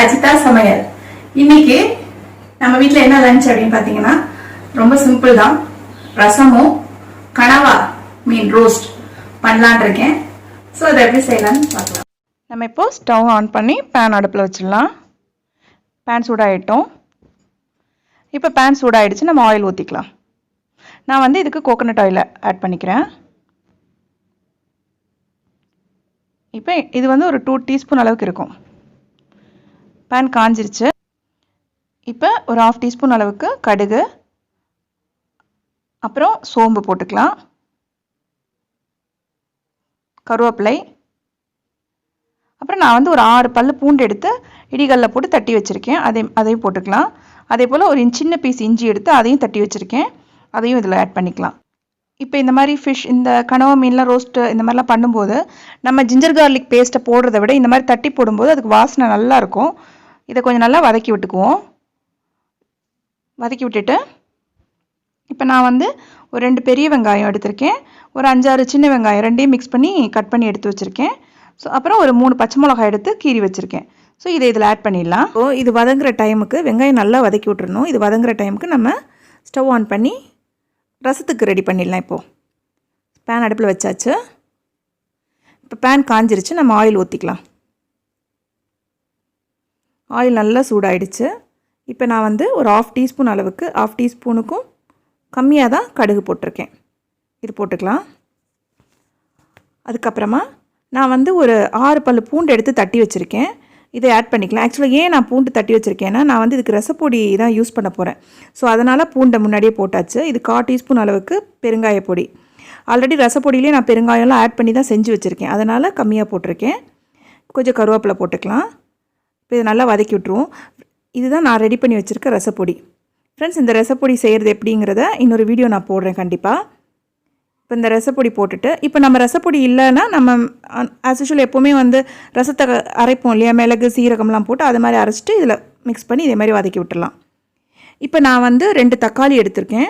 Ajitha Samayal. இன்னைக்கு நம்ம வீட்ல என்ன லஞ்ச் அப்படினு பாத்தீங்கன்னா ரொம்ப சிம்பிள் தான். ரசமும் கனவா மீன் ரோஸ்ட் பண்ணலாம்னு இருக்கேன். சோ இத எப்படி செய்யலாம்னு பார்க்கலாம். நம்ம இப்போ ஸ்டவ் ஆன் பண்ணி pan அடுப்புல வச்சிடலாம். pan சூடாயிட்டோம். இப்போ pan சூடாயிடுச்சு, நம்ம ஆயில் ஊத்திக்கலாம். நான் வந்து இதுக்கு கோகனட் ஆயில் ஆட் பண்ணிக்கிறேன். இப்போ இது வந்து ஒரு 2 டீஸ்பூன் அளவுக்கு இருக்கும். pan காஞ்சிருச்சு. இப்போ ஒரு 1/2 டீஸ்பூன் அளவுக்கு கடுகு, அப்புறம் சோம்பு போட்டுக்கலாம், கருவேப்பிலை, அப்புறம் நான் வந்து ஒரு 6 பல்லு பூண்டு எடுத்து இடிகல்ல போட்டு தட்டி வச்சுருக்கேன், அதையும் போட்டுக்கலாம். அதே போல் ஒரு சின்ன பீஸ் இஞ்சி எடுத்து அதையும் தட்டி வச்சுருக்கேன், அதையும் இதில் ஆட் பண்ணிக்கலாம். இப்போ இந்த மாதிரி ஃபிஷ், இந்த கனவா மீன்லாம் ரோஸ்ட்டு இந்த மாதிரிலாம் பண்ணும்போது நம்ம ஜிஞ்சர் கார்லிக் பேஸ்ட்டை போடுறத விட இந்த மாதிரி தட்டி போடும்போது அதுக்கு வாசனை நல்லாயிருக்கும். இதை கொஞ்சம் நல்லா வதக்கி விட்டுக்குவோம். வதக்கி விட்டுட்டு இப்போ நான் வந்து ஒரு 2 பெரிய வெங்காயம் எடுத்திருக்கேன், ஒரு 5-6 சின்ன வெங்காயம் ரெண்டையும் மிக்ஸ் பண்ணி கட் பண்ணி எடுத்து வச்சுருக்கேன். ஸோ அப்புறம் ஒரு 3 பச்சை மிளகாய் எடுத்து கீறி வச்சுருக்கேன். ஸோ இதை இதில் ஆட் பண்ணிடலாம். ஸோ இது வதங்குற டைமுக்கு வெங்காயம் நல்லா வதக்கி விட்டுறணும். இது வதங்குற டைமுக்கு நம்ம ஸ்டவ் ஆன் பண்ணி ரசத்துக்கு ரெடி பண்ணிடலாம். இப்போது பேன் அடுப்பில் வச்சாச்சு. இப்போ பேன் காஞ்சிருச்சு, நம்ம ஆயில் ஊற்றிக்கலாம். ஆயில் நல்லா சூடாயிடுச்சு. இப்போ நான் வந்து ஒரு 1/2 டீஸ்பூன் அளவுக்கு, 1/2 டீஸ்பூனுக்கும் கம்மியாக தான் கடுகு போட்டிருக்கேன். இது போட்டுக்கலாம். அதுக்கப்புறமா நான் வந்து ஒரு 6 பல்லு பூண்டு எடுத்து தட்டி வச்சுருக்கேன், இதை ஆட் பண்ணிக்கலாம். ஆக்சுவலாக ஏன் நான் பூண்டு தட்டி வச்சுருக்கேன்னா, நான் வந்து இதுக்கு ரசப்பொடி தான் யூஸ் பண்ண போகிறேன். ஸோ அதனால் பூண்டை முன்னாடியே போட்டாச்சு. இது 1/4 டீஸ்பூன் அளவுக்கு பெருங்காய பொடி. ஆல்ரெடி ரசப்பொடியிலே நான் பெருங்காயம்லாம் ஆட் பண்ணி தான் செஞ்சு வச்சுருக்கேன், அதனால் கம்மியாக போட்டிருக்கேன். கொஞ்சம் கருவேப்பிலை போட்டுக்கலாம். இப்போ இதை நல்லா வதக்கி விட்ருவோம். இதுதான் நான் ரெடி பண்ணி வச்சுருக்க ரசப்பொடி. ஃப்ரெண்ட்ஸ், இந்த ரசப்பொடி செய்கிறது எப்படிங்கிறத இன்னொரு வீடியோ நான் போடுறேன் கண்டிப்பாக. இப்போ இந்த ரசப்பொடி போட்டுட்டு, இப்போ நம்ம ரசப்பொடி இல்லைன்னா நம்ம ஆஸ் யூஷுவல் எப்போவுமே வந்து ரசத்தை அரைப்போம் இல்லையா, மிளகு சீரகம்லாம் போட்டு அது மாதிரி அரைச்சிட்டு இதில் மிக்ஸ் பண்ணி இதே மாதிரி வதக்கி விட்டுடலாம். இப்போ நான் வந்து 2 தக்காளி எடுத்திருக்கேன்.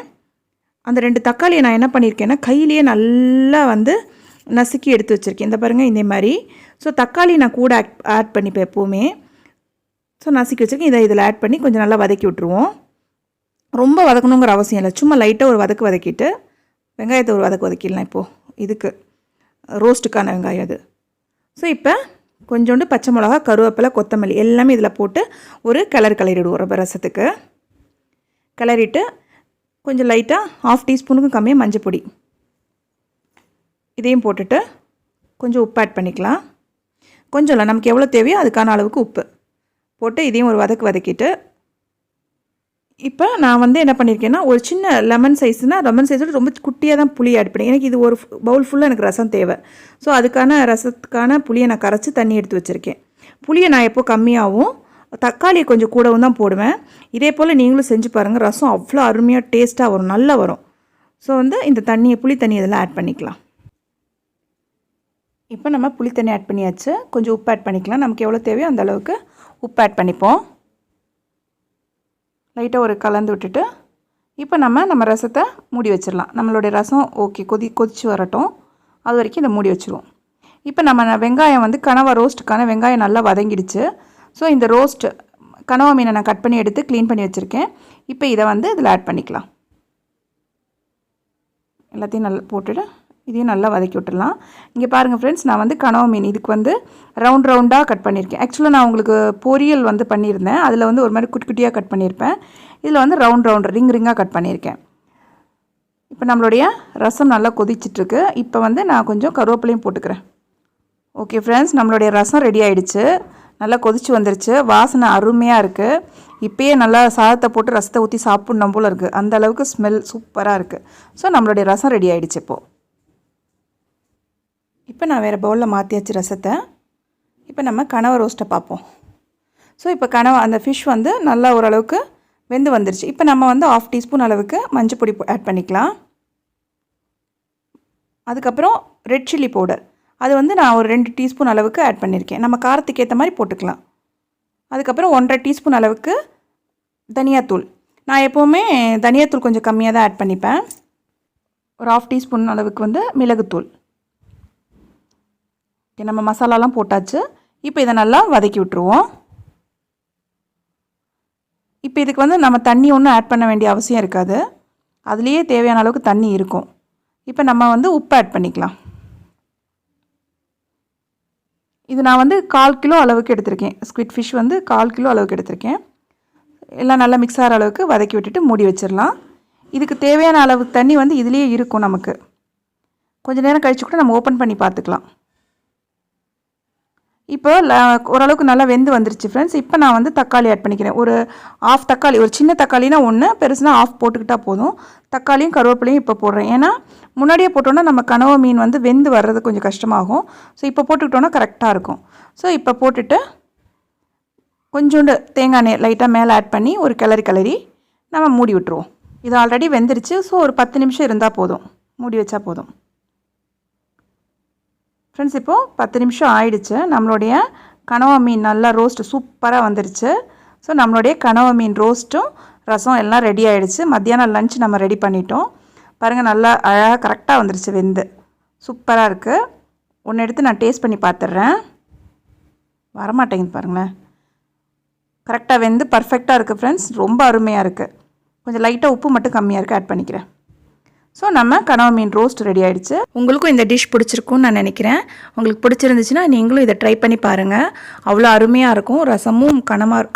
அந்த 2 தக்காளியை நான் என்ன பண்ணியிருக்கேன்னா கையிலேயே நல்லா வந்து நசுக்கி எடுத்து வச்சுருக்கேன். இந்த பாருங்கள், இந்த மாதிரி. ஸோ தக்காளி நான் கூட ஆட் பண்ணிப்பேன் எப்போவுமே. ஸோ நசுக்கி வச்சுருக்கேன். இதை இதில் ஆட் பண்ணி கொஞ்சம் நல்லா வதக்கி விட்ருவோம். ரொம்ப வதக்கணுங்கிற அவசியம் இல்லை, சும்மா லைட்டாக ஒரு வதக்கிட்டு வெங்காயத்தை ஒரு வதக்கிடலாம். இப்போது இதுக்கு ரோஸ்ட்டுக்கான வெங்காயம் அது. ஸோ இப்போ கொஞ்சோண்டு பச்சை மிளகா, கருவேப்பிலை, கொத்தமல்லி எல்லாமே இதில் போட்டு ஒரு கிளறிடுவோம். ரொம்ப ரசத்துக்கு கிளறிட்டு கொஞ்சம் லைட்டாக 1/2 டீஸ்பூனுக்கும் கம்மியாக மஞ்சள் பொடி இதையும் போட்டுட்டு கொஞ்சம் உப்பு ஆட் பண்ணிக்கலாம். கொஞ்சம் இல்லை, நமக்கு எவ்வளோ தேவையோ அதுக்கான அளவுக்கு உப்பு போட்டு இதையும் ஒரு வதக்கிட்டு இப்போ நான் வந்து என்ன பண்ணியிருக்கேன்னா ஒரு சின்ன லெமன் சைஸோட ரொம்ப குட்டியாக தான் புளி ஆட் பண்ணி, எனக்கு இது ஒரு பவுல் ஃபுல்லாக எனக்கு ரசம் தேவை. ஸோ அதுக்கான ரசத்துக்கான புளியை நான் கரைச்சி தண்ணி எடுத்து வச்சுருக்கேன். புளியை நான் எப்போ கம்மியாகவும் தக்காளியை கொஞ்சம் கூடவும் தான் போடுவேன். இதே போல் நீங்களும் செஞ்சு பாருங்கள், ரசம் அவ்வளோ அருமையாக டேஸ்ட்டாக வரும், நல்லா வரும். ஸோ வந்து இந்த புளி தண்ணி இதெல்லாம் ஆட் பண்ணிக்கலாம். இப்போ நம்ம புளி தண்ணி ஆட் பண்ணியாச்சு. கொஞ்சம் உப்பு ஆட் பண்ணிக்கலாம், நமக்கு எவ்வளோ தேவையோ அந்த அளவுக்கு உப்பு ஆட் பண்ணிப்போம். லைட்டாக ஒரு கலந்து விட்டுட்டு இப்போ நம்ம ரசத்தை மூடி வச்சிடலாம். நம்மளுடைய ரசம் ஓகே கொதிச்சு வரட்டும், அது வரைக்கும் இதை மூடி வச்சுருவோம். இப்போ நம்ம வெங்காயம் வந்து கனவா ரோஸ்ட்டுக்கான வெங்காயம் நல்லா வதங்கிடுச்சு. ஸோ இந்த ரோஸ்ட்டு கனவா மீனை நான் கட் பண்ணி எடுத்து க்ளீன் பண்ணி வச்சுருக்கேன். இப்போ இதை வந்து இதில் ஆட் பண்ணிக்கலாம். எல்லாத்தையும் நல்லா போட்டுட்டு இதையும் நல்லா வதக்கி விட்டுடலாம். இங்கே பாருங்கள் ஃப்ரெண்ட்ஸ், நான் வந்து கனவா மீன் இதுக்கு வந்து ரவுண்டாக கட் பண்ணியிருக்கேன். ஆக்சுவலாக நான் உங்களுக்கு பொரியல் வந்து பண்ணியிருந்தேன், அதில் வந்து ஒரு மாதிரி குட்டியாக கட் பண்ணியிருப்பேன். இதில் வந்து ரவுண்ட் ரிங்காக கட் பண்ணியிருக்கேன். இப்போ நம்மளுடைய ரசம் நல்லா கொதிச்சிட்ருக்கு. இப்போ வந்து நான் கொஞ்சம் கருவேப்பிலையும் போட்டுக்கிறேன். ஓகே ஃப்ரெண்ட்ஸ், நம்மளுடைய ரசம் ரெடி ஆகிடுச்சு. நல்லா கொதிச்சு வந்துருச்சு, வாசனை அருமையாக இருக்குது. இப்போயே நல்லா சாதத்தை போட்டு ரசத்தை ஊற்றி சாப்பிட்ணும் போல் இருக்குது, அந்த அளவுக்கு ஸ்மெல் சூப்பராக இருக்குது. ஸோ நம்மளுடைய ரசம் ரெடி ஆகிடுச்சு. இப்போ நான் வேறு பவுலில் மாற்றியாச்சு ரசத்தை. இப்போ நம்ம கனவா ரோஸ்ட்டை பார்ப்போம். ஸோ இப்போ அந்த ஃபிஷ் வந்து நல்லா ஓரளவுக்கு வெந்து வந்துருச்சு. இப்போ நம்ம வந்து 1/2 டீஸ்பூன் அளவுக்கு மஞ்சள் பொடி ஆட் பண்ணிக்கலாம். அதுக்கப்புறம் ரெட் சில்லி பவுடர், அது வந்து நான் ஒரு 2 டீஸ்பூன் அளவுக்கு ஆட் பண்ணியிருக்கேன். நம்ம காரத்துக்கு ஏற்ற மாதிரி போட்டுக்கலாம். அதுக்கப்புறம் 1/2 டீஸ்பூன் அளவுக்கு தனியாத்தூள். நான் எப்போவுமே தனியாத்தூள் கொஞ்சம் கம்மியாக தான் ஆட் பண்ணிப்பேன். ஒரு 1/2 டீஸ்பூன் அளவுக்கு வந்து மிளகுத்தூள். நம்ம மசாலாலாம் போட்டாச்சு. இப்போ இதை நல்லா வதக்கி விட்டுருவோம். இப்போ இதுக்கு வந்து நம்ம தண்ணி ஒன்றும் ஆட் பண்ண வேண்டிய அவசியம் இருக்காது, அதுலேயே தேவையான அளவுக்கு தண்ணி இருக்கும். இப்போ நம்ம வந்து உப்பு ஆட் பண்ணிக்கலாம். இது நான் வந்து 1/4 கிலோ அளவுக்கு எடுத்திருக்கேன். ஸ்குவிட் ஃபிஷ் வந்து 1/4 கிலோ அளவுக்கு எடுத்திருக்கேன். எல்லாம் நல்லா மிக்ஸ் ஆகிற அளவுக்கு வதக்கி விட்டுட்டு மூடி வச்சிடலாம். இதுக்கு தேவையான அளவு தண்ணி வந்து இதுலேயே இருக்கும். நமக்கு கொஞ்சம் நேரம் கழிச்சு கூட நம்ம ஓப்பன் பண்ணி பார்த்துக்கலாம். இப்போ ஓரளவுக்கு நல்லா வெந்து வந்துருச்சு ஃப்ரெண்ட்ஸ். இப்போ நான் வந்து தக்காளி ஆட் பண்ணிக்கிறேன். ஒரு 1/2 தக்காளி, ஒரு சின்ன தக்காளினா 1, பெருசுனா 1/2 போட்டுக்கிட்டால் போதும். தக்காளியும் கருவேப்பிலையும் இப்போ போடுறேன். ஏன்னா முன்னாடியே போட்டோன்னா நம்ம கனவா மீன் வந்து வெந்து வர்றது கொஞ்சம் கஷ்டமாகும். ஸோ இப்போ போட்டுக்கிட்டோன்னா கரெக்டாக இருக்கும். ஸோ இப்போ போட்டுட்டு கொஞ்சோண்டு தேங்காய் எண்ணெய் லைட்டாக மேலே ஆட் பண்ணி ஒரு கிளறி நம்ம மூடி விட்டுருவோம். இது ஆல்ரெடி வெந்துருச்சு. ஸோ ஒரு 10 நிமிஷம் இருந்தால் போதும், மூடி வச்சா போதும். ஃப்ரெண்ட்ஸ் இப்போது 10 நிமிஷம் ஆயிடுச்சு. நம்மளுடைய கனவா மீன் நல்லா ரோஸ்ட்டு சூப்பராக வந்துருச்சு. ஸோ நம்மளுடைய கனவா மீன் ரோஸ்ட்டும் ரசம் எல்லாம் ரெடி ஆகிடுச்சு. மத்தியானம் லஞ்ச் நம்ம ரெடி பண்ணிட்டோம். பாருங்கள், நல்லா அழகாக கரெக்டாக வந்துருச்சு வெந்து. சூப்பராக இருக்குது. ஒன்று எடுத்து நான் டேஸ்ட் பண்ணி பார்த்துட்றேன். வரமாட்டேங்குது பாருங்களேன். கரெக்டாக வெந்து பர்ஃபெக்டாக இருக்குது ஃப்ரெண்ட்ஸ். ரொம்ப அருமையாக இருக்குது. கொஞ்சம் லைட்டாக உப்பு மட்டும் கம்மியாக இருக்குது, ஆட் பண்ணிக்கிறேன். ஸோ நம்ம கனவா மீன் ரோஸ்ட் ரெடி ஆகிடுச்சு. உங்களுக்கும் இந்த டிஷ் பிடிச்சிருக்கும்னு நான் நினைக்கிறேன். உங்களுக்கு பிடிச்சிருந்துச்சுன்னா நீங்களும் இதை ட்ரை பண்ணி பாருங்கள். அவ்வளோ அருமையாக இருக்கும். ரசமும்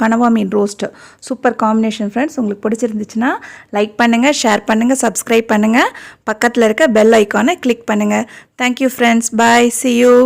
கனவா மீன் ரோஸ்ட்டு சூப்பர் காம்பினேஷன் ஃப்ரெண்ட்ஸ். உங்களுக்கு பிடிச்சிருந்துச்சுன்னா லைக் பண்ணுங்கள், ஷேர் பண்ணுங்கள், சப்ஸ்கிரைப் பண்ணுங்கள். பக்கத்தில் இருக்க பெல் ஐக்கானை கிளிக் பண்ணுங்கள். Thank you friends. Bye, see you.